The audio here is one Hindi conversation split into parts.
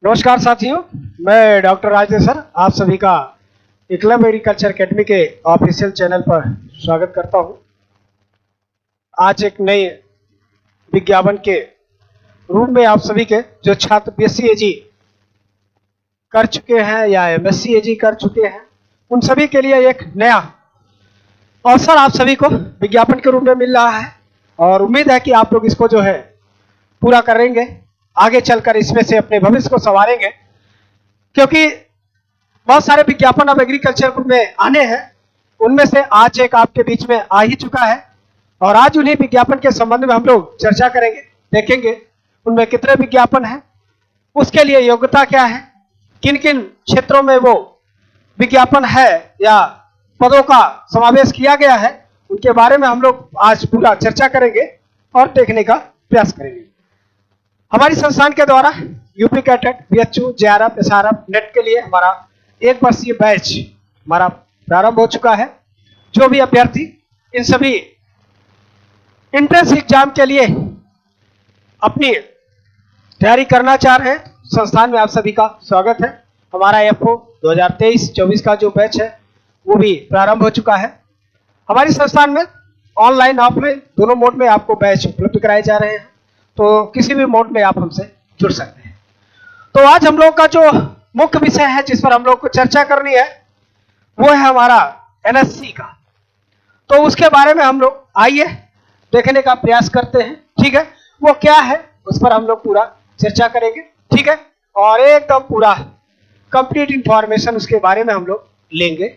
नमस्कार साथियों, मैं डॉक्टर राजेश सर आप सभी का एकलव्य एग्रीकल्चर अकेडमी के ऑफिशियल चैनल पर स्वागत करता हूं। आज एक नए विज्ञापन के रूप में आप सभी के जो छात्र बीएससी एजी कर चुके हैं या एमएससी एजी कर चुके हैं उन सभी के लिए एक नया अवसर आप सभी को विज्ञापन के रूप में मिल रहा है और उम्मीद है कि आप लोग इसको जो है पूरा करेंगे, आगे चलकर इसमें से अपने भविष्य को संवारेंगे, क्योंकि बहुत सारे विज्ञापन अब एग्रीकल्चर में आने हैं। उनमें से आज एक आपके बीच में आ ही चुका है और आज उन्हीं विज्ञापन के संबंध में हम लोग चर्चा करेंगे, देखेंगे उनमें कितने विज्ञापन हैं, उसके लिए योग्यता क्या है, किन किन क्षेत्रों में वो विज्ञापन है या पदों का समावेश किया गया है, उनके बारे में हम लोग आज पूरा चर्चा करेंगे और देखने का प्रयास करेंगे। हमारी संस्थान के द्वारा UP CATET, BHU, JRF, SRF, net के लिए हमारा एक वर्षीय बैच हमारा प्रारंभ हो चुका है। जो भी अभ्यर्थी इन सभी एंट्रेंस एग्जाम के लिए अपनी तैयारी करना चाह रहे हैं, संस्थान में आप सभी का स्वागत है। हमारा एफओ 2023-24 का जो बैच है वो भी प्रारंभ हो चुका है। हमारी संस्थान में ऑनलाइन ऑफलाइन दोनों मोड में आपको बैच उपलब्ध कराए जा रहे हैं, तो किसी भी मोड में आप हमसे जुड़ सकते हैं। तो आज हम लोग का जो मुख्य विषय है जिस पर हम लोग को चर्चा करनी है वो है हमारा एनएससी का। तो उसके बारे में हम लोग आइए देखने का प्रयास करते हैं, ठीक है। वो क्या है उस पर हम लोग पूरा चर्चा करेंगे, ठीक है, और एकदम पूरा कंप्लीट इंफॉर्मेशन उसके बारे में हम लोग लेंगे,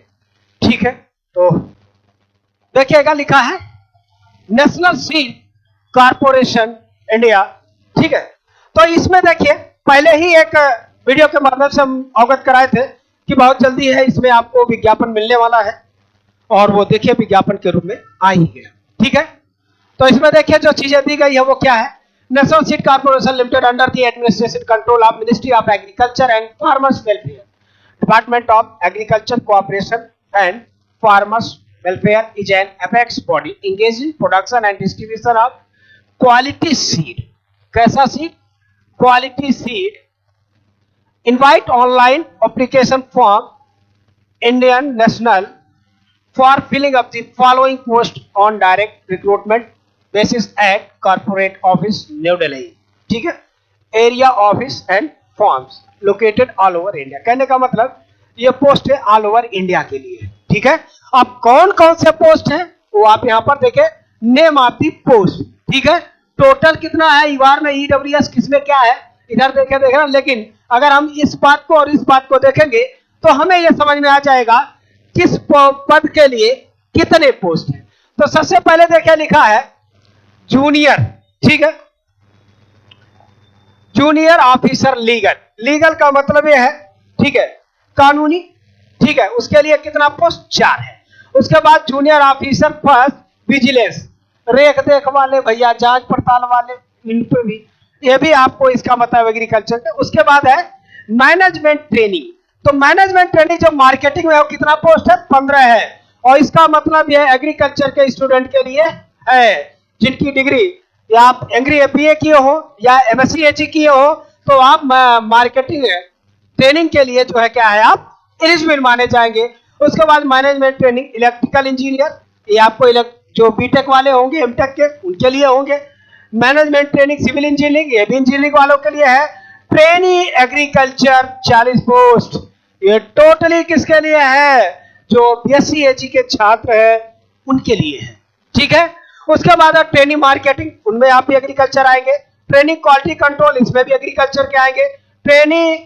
ठीक है। तो देखिएगा, लिखा है नेशनल सीड कॉर्पोरेशन इंडिया, ठीक है। तो इसमें देखिए पहले ही एक वीडियो के माध्यम से हम अवगत कराए थे कि बहुत जल्दी है इसमें आपको विज्ञापन मिलने वाला है और वो देखिए विज्ञापन के रूप में आ ही गया, ठीक है। तो इसमें देखिए जो चीजें दी गई है वो क्या है, national seed corporation limited under the administration control of ministry of agriculture and farmers welfare, department of agriculture cooperation and farmers welfare is an apex body engaged in production and distribution of quality seed। कैसा seed? Quality seed. Invite online application form Indian national for filling up the following post on direct recruitment basis at corporate office New Delhi, ठीक है। Area office and farms located all over India. कहने का मतलब ये पोस्ट है ऑल ओवर इंडिया के लिए, ठीक है। अब कौन कौन से पोस्ट है वो आप यहाँ पर देखें, नेम ऑफ द पोस्ट, ठीक है। टोटल कितना है, ईवार में ईडब्ल्यूएस किसमें क्या है इधर देखे देखना। लेकिन अगर हम इस बात को और इस बात को देखेंगे तो हमें यह समझ में आ जाएगा किस पद के लिए कितने पोस्ट हैं। तो सबसे पहले देखिए लिखा है जूनियर, ठीक है, जूनियर ऑफिसर लीगल। लीगल का मतलब यह है, ठीक है, कानूनी, ठीक है। उसके लिए कितना पोस्ट? 4 है। उसके बाद जूनियर ऑफिसर फर्स्ट विजिलेंस, रेख देख वाले भैया, जांच पड़ताल वाले, इन पे भी ये भी आपको इसका मतलब एग्रीकल्चर का। उसके बाद है मैनेजमेंट ट्रेनिंग। तो मैनेजमेंट ट्रेनिंग जो मार्केटिंग में है कितना पोस्ट है? 15 है। और इसका मतलब यह एग्रीकल्चर के स्टूडेंट के लिए है जिनकी डिग्री या आप एग्री बीए किए हो या एमएससी एजी किए हो, तो आप मार्केटिंग ट्रेनिंग के लिए जो है क्या है, आप एलिजिबल माने जाएंगे। उसके बाद मैनेजमेंट ट्रेनिंग इलेक्ट्रिकल इंजीनियर, ये आपको जो बीटेक वाले होंगे एमटेक के उनके लिए होंगे। मैनेजमेंट ट्रेनिंग सिविल इंजीनियरिंग, ये भी इंजीनियरिंग वालों के लिए है। ट्रेनी एग्रीकल्चर 40 पोस्ट, ये टोटली किसके लिए है? जो बीएससी एजी के छात्र है उनके लिए है, ठीक है। उसके बाद ट्रेनिंग मार्केटिंग, उनमें आप भी एग्रीकल्चर आएंगे। ट्रेनिंग क्वालिटी कंट्रोल, इसमें भी एग्रीकल्चर के आएंगे। ट्रेनिंग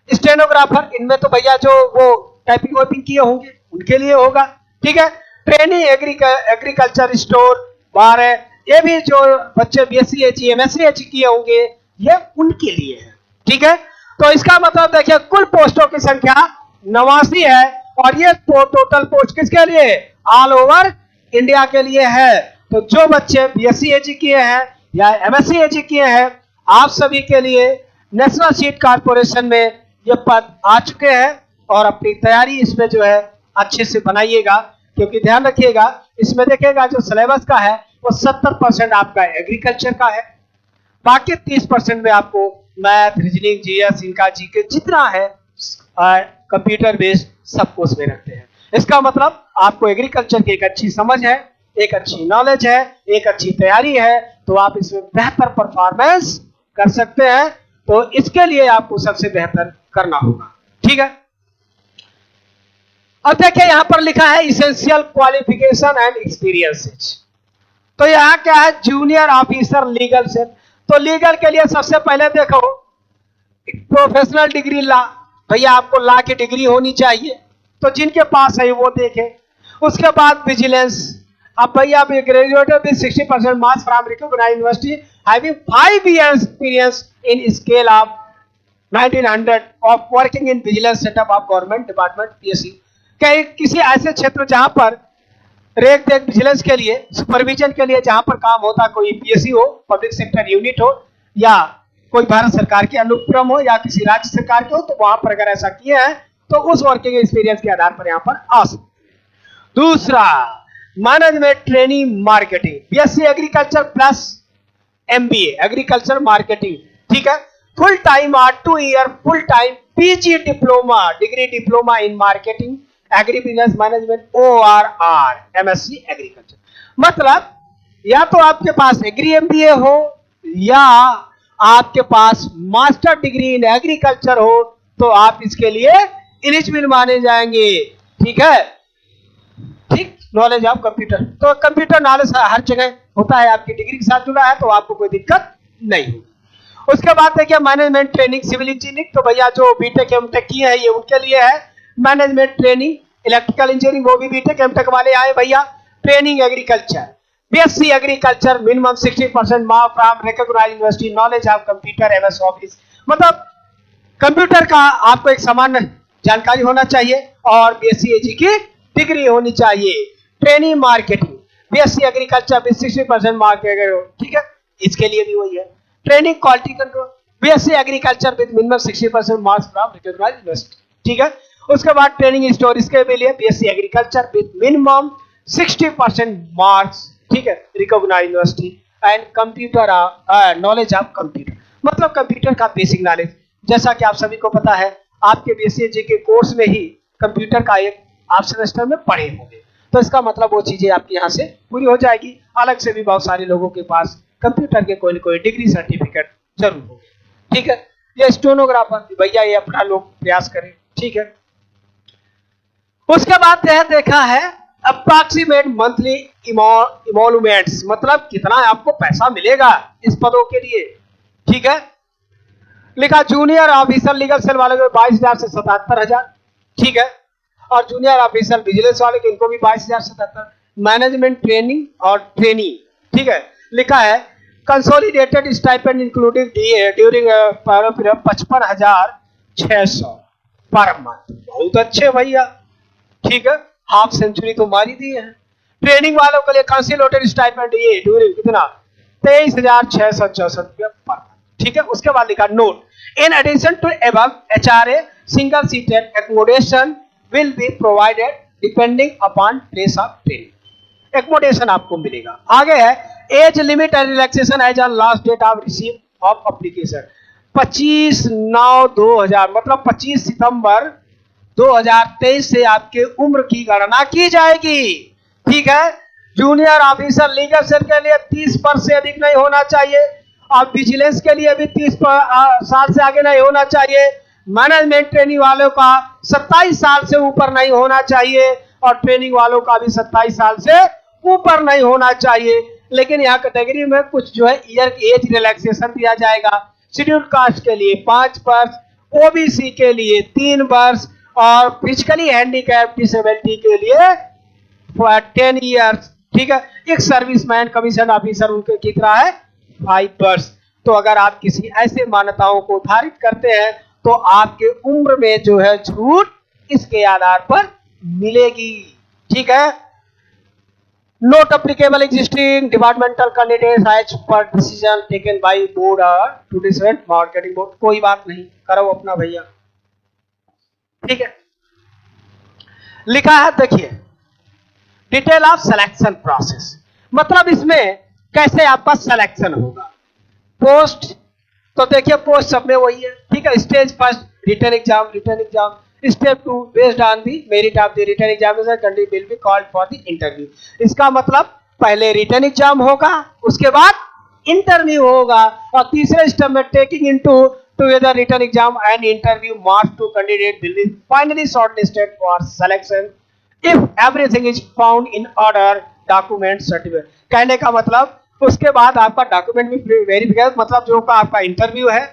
स्टेनोग्राफर, इनमें तो भैया जो वो टाइपिंग वाइपिंग किए होंगे उनके लिए होगा, ठीक है। ट्रेनिंग एग्रीकल्चर स्टोर बार है, ये भी जो बच्चे बीएससी एजी एमएससी एजी किए होंगे ये उनके लिए है, ठीक है। तो इसका मतलब देखिए कुल पोस्टों की संख्या 89 है और ये टोटल पोस्ट किसके लिए? ऑल ओवर इंडिया के लिए है। तो जो बच्चे बीएससी एजी किए हैं या एमएससी एजी किए हैं, आप सभी के लिए नेशनल सीड कॉर्पोरेशन में ये पद आ चुके हैं और अपनी तैयारी इसमें जो है अच्छे से बनाइएगा, क्योंकि ध्यान रखिएगा इसमें देखिएगा जो सिलेबस का है वो 70% आपका एग्रीकल्चर का है, बाकी 30% में आपको मैथ, रीजनिंग, जीएस, इनका जीके जितना है कंप्यूटर बेस्ड सबको उसमें रखते हैं। इसका मतलब आपको एग्रीकल्चर की एक अच्छी समझ है, एक अच्छी नॉलेज है, एक अच्छी तैयारी है, तो आप इसमें बेहतर परफॉर्मेंस कर सकते हैं। तो इसके लिए आपको सबसे बेहतर करना होगा, ठीक है। अब देखिए यहां पर लिखा है इसेंशियल क्वालिफिकेशन एंड एक्सपीरियंसेस। तो यहां क्या है, जूनियर ऑफिसर लीगल से। तो लीगल के लिए सबसे पहले देखो प्रोफेशनल डिग्री ला, भैया आपको ला की डिग्री होनी चाहिए, तो जिनके पास है वो देखें। उसके बाद विजिलेंस, अब भैया graduated with 60% marks from recognised university having 5 years experience in scale of 1900 of working in vigilance setup of government department PSC. कहीं किसी ऐसे क्षेत्र जहां पर रेक देख विजिलेंस के लिए, सुपरविजन के लिए जहां पर काम होता, कोई पीएससी हो, पब्लिक सेक्टर यूनिट हो, या कोई भारत सरकार के अनुक्रम हो, या किसी राज्य सरकार के हो, तो वहां पर अगर ऐसा किया है तो उस वर्किंग एक्सपीरियंस के आधार पर यहां पर आ सकते। दूसरा management training marketing, BSc agriculture plus MBA agriculture marketing, ठीक है। फुल टाइम और 2 year full time PG diploma, degree diploma in marketing agri business management ORR MSc agriculture. मतलब या तो आपके पास एग्री एमबीए हो या आपके पास मास्टर डिग्री इन एग्रीकल्चर हो, तो आप इसके लिए एलिजिबल माने जाएंगे, ठीक है। ठीक, नॉलेज ऑफ कंप्यूटर, तो कंप्यूटर नॉलेज हर जगह होता है, आपकी डिग्री के साथ जुड़ा है तो आपको कोई दिक्कत नहीं होगी। उसके बाद देखिए मैनेजमेंट ट्रेनिंग सिविल इंजीनियरिंग, तो भैया जो बीटेक एमटेक किए हैं ये उनके लिए है। मैनेजमेंट ट्रेनिंग इलेक्ट्रिकल इंजीनियरिंग, वो भी बीटेक एमटेक वाले आए भैया। Training agriculture, BSc agriculture minimum 60% marks from recognised university, knowledge of computer MS office. मतलब कंप्यूटर का आपको एक सामान्य जानकारी होना चाहिए और बीएससी एजी की डिग्री होनी चाहिए। Training marketing, BSc agriculture with 60% mark, ठीक है, इसके लिए भी वही है। Training quality control, BSc agriculture with minimum 60% marks from recognised university, ठीक है। उसके बाद ट्रेनिंग स्टोरीज के लिए BSc agriculture with minimum 60% marks, ठीक है, recognised university and computer knowledge of computer, मतलब कंप्यूटर का बेसिक नॉलेज। जैसा कि आप सभी को पता है आपके बीएससी के कोर्स में ही कंप्यूटर का एक आप सेमेस्टर में पढ़े होंगे, तो इसका मतलब वो चीजें आपकी यहाँ से पूरी हो जाएगी। अलग से भी बहुत सारे लोगों के पास कंप्यूटर के कोई न कोई डिग्री सर्टिफिकेट जरूर होगा, ठीक है। ये स्टेनोग्राफर भैया ये अपना लोग प्रयास करें, ठीक है। उसके बाद यह देखा है अप्रॉक्सीमेट मंथली इमोलुमेंट्स, मतलब कितना आपको पैसा मिलेगा इस पदों के लिए, ठीक है। लिखा जूनियर ऑफिसर लीगल सेल वाले को 22,000 से 77,000, ठीक है। और जूनियर ऑफिसर विजिलेंस वाले के इनको भी 22,000 से 77। मैनेजमेंट ट्रेनिंग और ट्रेनिंग, ठीक है। लिखा है consolidated stipend including during 55,600 per month, बहुत अच्छे भैया, ठीक है, हाफ सेंचुरी तो मारी दी है। ट्रेनिंग वालों के लिए कंसोलिडेटेड स्टाइपेंड ये ड्यूरिंग कितना 23,664 रुपया पर मंथ, ठीक है। उसके बाद लिखा note in addition to above HRA single seated accommodation will be provided depending upon place of training, accommodation आपको मिलेगा। आगे है age limit and relaxation age on last date of receive of application 25/9/2000, मतलब 25 सितंबर 2023 से आपके उम्र की गणना की जाएगी, ठीक है। जूनियर ऑफिसर लीगल सेल के लिए 30 वर्ष से अधिक नहीं होना चाहिए और विजिलेंस के लिए भी 30 साल से आगे नहीं होना चाहिए। मैनेजमेंट ट्रेनिंग वालों का 27 साल से ऊपर नहीं होना चाहिए और ट्रेनिंग वालों का भी 27 साल से ऊपर नहीं होना चाहिए। लेकिन यहाँ कैटेगरी में कुछ जो है ईयर एज रिलैक्सेशन दिया जाएगा। शेड्यूल्ड कास्ट के लिए 5 वर्ष, ओबीसी के लिए 3 वर्ष और फिजिकली हैंडीकैप डिसेबिलिटी के लिए 10 years, ठीक है। एक सर्विसमैन कमीशन ऑफिसर उनके कितना है 5 वर्ष। तो अगर आप किसी ऐसे मान्यताओं को धारित करते हैं तो आपके उम्र में जो है छूट इसके आधार पर मिलेगी, ठीक है। Note applicable existing departmental candidates age पर डिसीजन टेकन बाय बोर्ड और टू डिसाइड मार्केटिंग बोर्ड, कोई बात नहीं, करो अपना भैया, ठीक है। लिखा है देखिए डिटेल ऑफ सिलेक्शन प्रोसेस, मतलब इसमें कैसे आपका सिलेक्शन होगा। पोस्ट तो देखिए पोस्ट सब में वही है, ठीक है। Stage first written exam, step 2 based on the merit of the written examination candidate will be called for the interview. इसका मतलब पहले रिटन एग्जाम होगा, उसके बाद इंटरव्यू होगा, और तीसरे स्टेप में taking into together written exam and interview marks to candidate will be finally shortlisted for selection if everything is found in order document certificate. कहने का मतलब उसके बाद आपका डॉक्यूमेंट भी वेरिफिकेशन, मतलब जो का आपका इंटरव्यू है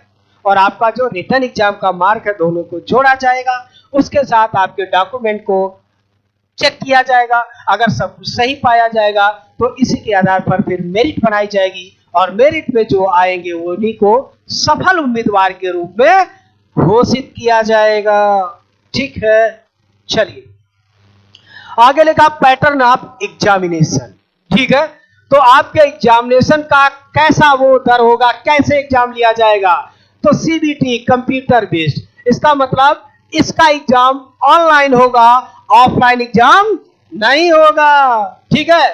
और आपका जो रिटन एग्जाम का मार्क है, दोनों को जोड़ा जाएगा। उसके साथ आपके डॉक्यूमेंट को चेक किया जाएगा। अगर सब कुछ सही पाया जाएगा तो इसी के आधार पर फिर मेरिट बनाई जाएगी, और मेरिट में जो आएंगे उन्हीं को सफल उम्मीदवार के रूप में घोषित किया जाएगा। ठीक है, चलिए आगे लिखा पैटर्न ऑफ एग्जामिनेशन। ठीक है, तो आपके एग्जामिनेशन का कैसा वो दर होगा, कैसे एग्जाम लिया जाएगा। तो सीबीटी कंप्यूटर बेस्ड, इसका मतलब इसका एग्जाम ऑनलाइन होगा, ऑफलाइन एग्जाम नहीं होगा। ठीक है,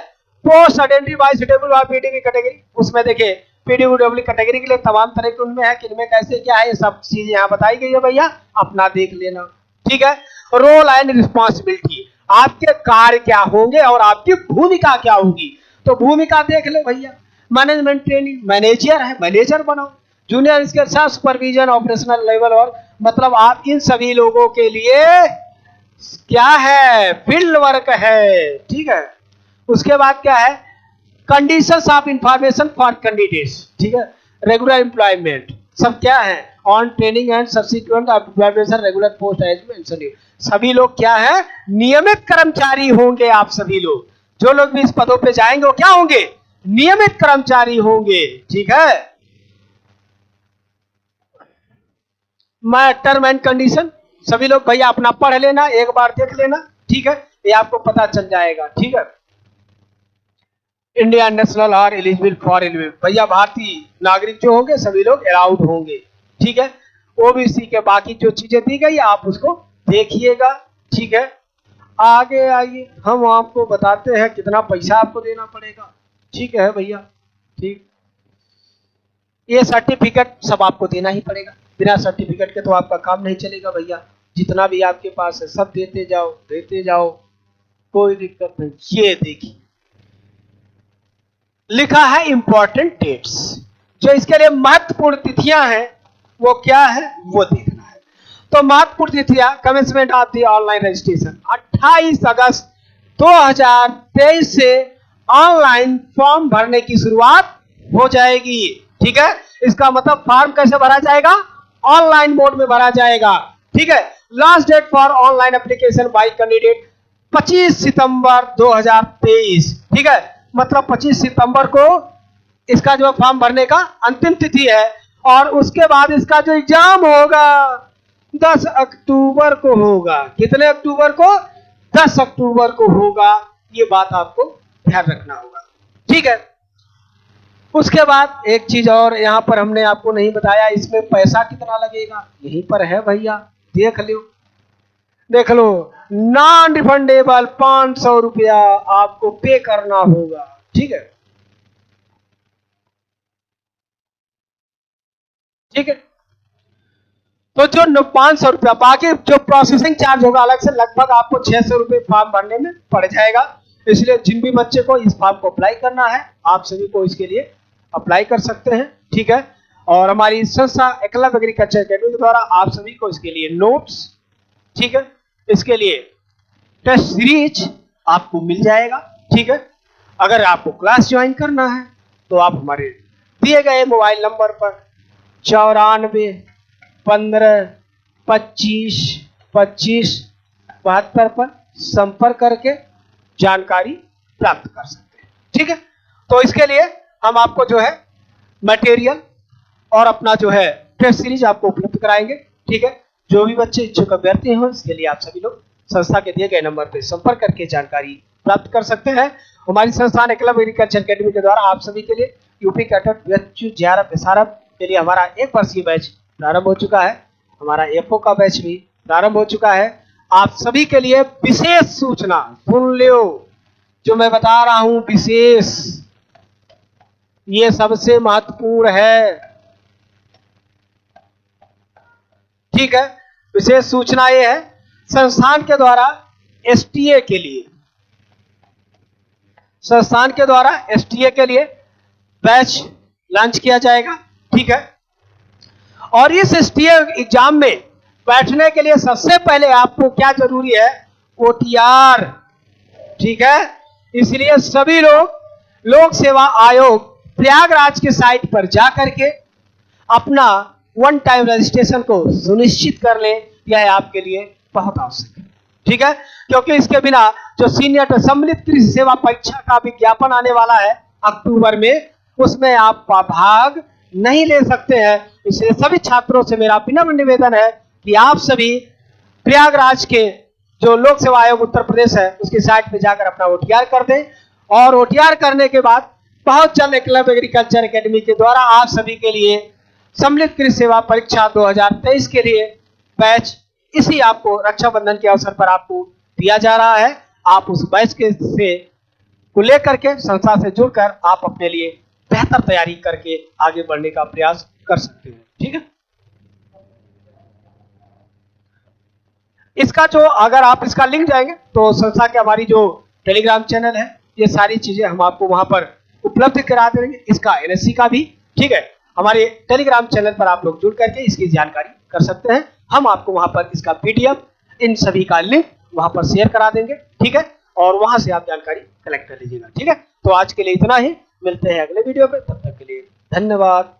पोस्ट आइडेंटिफाई सुटेबल और पीडीवी कैटेगरी, उसमें देखिए पीडब्ल्यूडब्ल्यू कैटेगरी के लिए तमाम तरह के उनमें है, किनमें कैसे क्या है, ये सब चीजें यहाँ बताई गई है भैया, अपना देख लेना। ठीक है, रोल एंड रिस्पॉन्सिबिलिटी, आपके कार्य क्या होंगे और आपकी भूमिका क्या होगी। तो भूमिका देख ले भैया, मैनेजमेंट ट्रेनिंग, मैनेजर है, मैनेजर बनाओ, जूनियर इसके साथ सुपरविजन ऑपरेशनल लेवल, और मतलब आप इन सभी लोगों के लिए क्या है, फील्ड वर्क है। ठीक है, उसके बाद क्या है, conditions of information for candidates. ठीक है, रेगुलर एम्प्लॉयमेंट, सब क्या है, on training and subsequent employment regular post as mention. सभी लोग क्या है, नियमित कर्मचारी होंगे। आप सभी लोग जो लोग भी इस पदों पे जाएंगे वो क्या होंगे, नियमित कर्मचारी होंगे। ठीक है, मैं टर्म एंड कंडीशन, सभी लोग भैया अपना पढ़ लेना, एक बार देख लेना। ठीक है, ये आपको पता चल जाएगा। ठीक है, इंडियन नेशनल और एलिजिबल फॉर एलिजिबल, भैया भारतीय नागरिक जो होंगे सभी लोग अलाउड होंगे। ठीक है, ओबीसी के बाकी जो चीजें दी गई आप उसको देखिएगा। ठीक है, आगे आइए, हम आपको बताते हैं कितना पैसा आपको देना पड़ेगा। ठीक है भैया, ठीक, ये सर्टिफिकेट सब आपको देना ही पड़ेगा, बिना सर्टिफिकेट के तो आपका काम नहीं चलेगा भैया। जितना भी आपके पास है सब देते जाओ, कोई दिक्कत नहीं। ये देखिए लिखा है इंपॉर्टेंट डेट्स, जो इसके लिए महत्वपूर्ण तिथियां हैं वो क्या है वो देखना है। तो महत्वपूर्ण तिथियां, commencement of the online registration 28 अगस्त 2023 से ऑनलाइन फॉर्म भरने की शुरुआत हो जाएगी। ठीक है, इसका मतलब फॉर्म कैसे भरा जाएगा, ऑनलाइन मोड में भरा जाएगा। ठीक है, last date for online application by candidate 25 सितंबर 2023। ठीक है, मतलब 25 सितंबर को इसका जो फॉर्म भरने का अंतिम तिथि है, और उसके बाद इसका जो एग्जाम होगा 10 अक्टूबर को होगा। कितने अक्टूबर को, 10 अक्टूबर को होगा। ये बात आपको ध्यान रखना होगा। ठीक है, उसके बाद एक चीज और यहाँ पर हमने आपको नहीं बताया, इसमें पैसा कितना लगेगा यहीं पर है भैया, देख लो, नॉन रिफंडेबल 500 रुपया आपको पे करना होगा। ठीक है, ठीक है, तो जो 500 रुपया, बाकी जो प्रोसेसिंग चार्ज होगा अलग से, लगभग आपको 600 रुपये फॉर्म भरने में पड़ जाएगा। इसलिए जिन भी बच्चे को इस फॉर्म को अप्लाई करना है, आप सभी को इसके लिए अप्लाई कर सकते हैं। ठीक है, और हमारी संस्था एकलव्य एग्रीकल्चर अकेडमी के द्वारा आप सभी को इसके लिए नोट्स, ठीक है, इसके लिए टेस्ट सीरीज आपको मिल जाएगा। ठीक है, अगर आपको क्लास ज्वाइन करना है तो आप हमारे दिए गए मोबाइल नंबर पर 94 15 25 25 72 पर संपर्क करके जानकारी प्राप्त कर सकते हैं। ठीक है, तो इसके लिए हम आपको जो है मटेरियल और अपना जो है टेस्ट सीरीज आपको उपलब्ध कराएंगे। ठीक है, जो भी बच्चे इच्छुक अभ्यर्थी हो, इसके लिए आप सभी लोग संस्था के दिए गए नंबर पर संपर्क करके जानकारी प्राप्त कर सकते हैं। हमारी संस्थान एकलव्य एग्रीकल्चर अकेडमी के द्वारा आप सभी के लिए UP cadet BHU JRF SRF के लिए हमारा 1 वर्षीय बैच प्रारंभ हो चुका है। हमारा FO का बैच भी प्रारंभ हो चुका है। आप सभी के लिए विशेष सूचना सुन लो, जो मैं बता रहा हूं विशेष, ये सबसे महत्वपूर्ण है। ठीक है। विशेष सूचना ये है, संस्थान के द्वारा एसटीए के लिए, संस्थान के द्वारा एसटीए के लिए बैच लॉन्च किया जाएगा, ठीक है। और इस एसटीए एग्जाम में बैठने के लिए सबसे पहले आपको क्या जरूरी है, ओटीआर, ठीक है। इसलिए सभी लोग लोक सेवा आयोग प्रयागराज के साइट पर जाकर के अपना वन टाइम रजिस्ट्रेशन को सुनिश्चित कर ले, यह आपके लिए बहुत आवश्यक है, ठीक है। क्योंकि इसके बिना जो सीनियर सम्मिलित कृषि सेवा परीक्षा का विज्ञापन आने वाला है अक्टूबर में, उसमें आप भाग नहीं ले सकते हैं। इसलिए सभी छात्रों से मेरा विनम्र निवेदन है कि आप सभी प्रयागराज के जो लोक सेवा आयोग उत्तर प्रदेश है उसकी साइट पे जाकर अपना ओटीआर कर दें, और ओटीआर करने के बाद बहुत जल्द एकलव्य एग्रीकल्चर एकेडमी के द्वारा आप सभी के लिए सम्मिलित कृषि सेवा परीक्षा 2023 के लिए बैच इसी आपको रक्षाबंधन के अवसर पर आपको दिया जा रहा है। आप उस बैच के से को लेकर के संस्था से जुड़कर आप अपने लिए बेहतर तैयारी करके आगे बढ़ने का प्रयास कर सकते हैं, ठीक है। इसका जो अगर आप इसका लिंक जाएंगे तो संस्था के हमारी जो टेलीग्राम चैनल है, ये सारी चीजें हम आपको वहां पर उपलब्ध करा देंगे, इसका एनएससी का भी, ठीक है। हमारे टेलीग्राम चैनल पर आप लोग जुड़ करके इसकी जानकारी कर सकते हैं। हम आपको वहां पर इसका पीडीएफ इन सभी का लिंक वहां पर शेयर करा देंगे, ठीक है। और वहां से आप जानकारी कलेक्ट कर लीजिएगा, ठीक है। तो आज के लिए इतना ही, मिलते हैं अगले वीडियो पे, तब तक के लिए धन्यवाद।